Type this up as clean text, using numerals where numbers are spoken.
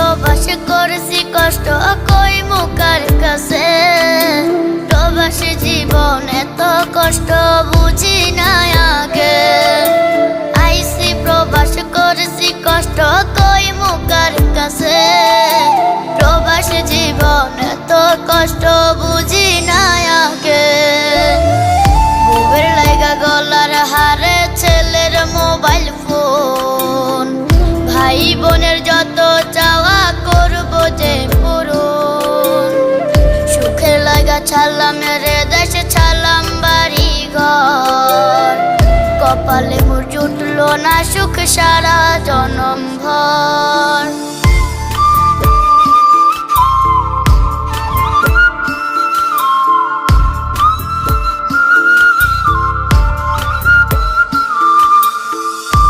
প্রবাসে করেছি কষ্ট কই মুখার কাছে। প্রবাসী জীবন এত কষ্ট বুঝি না আগে। আইসি প্রবাসে করেছি কষ্ট কই মুখার কাছে। প্রবাসী জীবন এত কষ্ট বুঝি না আগে। বুবের লাইগা গলার হারে ছেলের মোবাইল ফোন। ভাই বোনের যত চাওয়া করব যে পূরণ। সুখের লাগা ছাড়লাম রে দেশে ছাড়লাম বাড়ি ঘর। কপালে মোর জুটলো না সুখ সারা জনম ভর।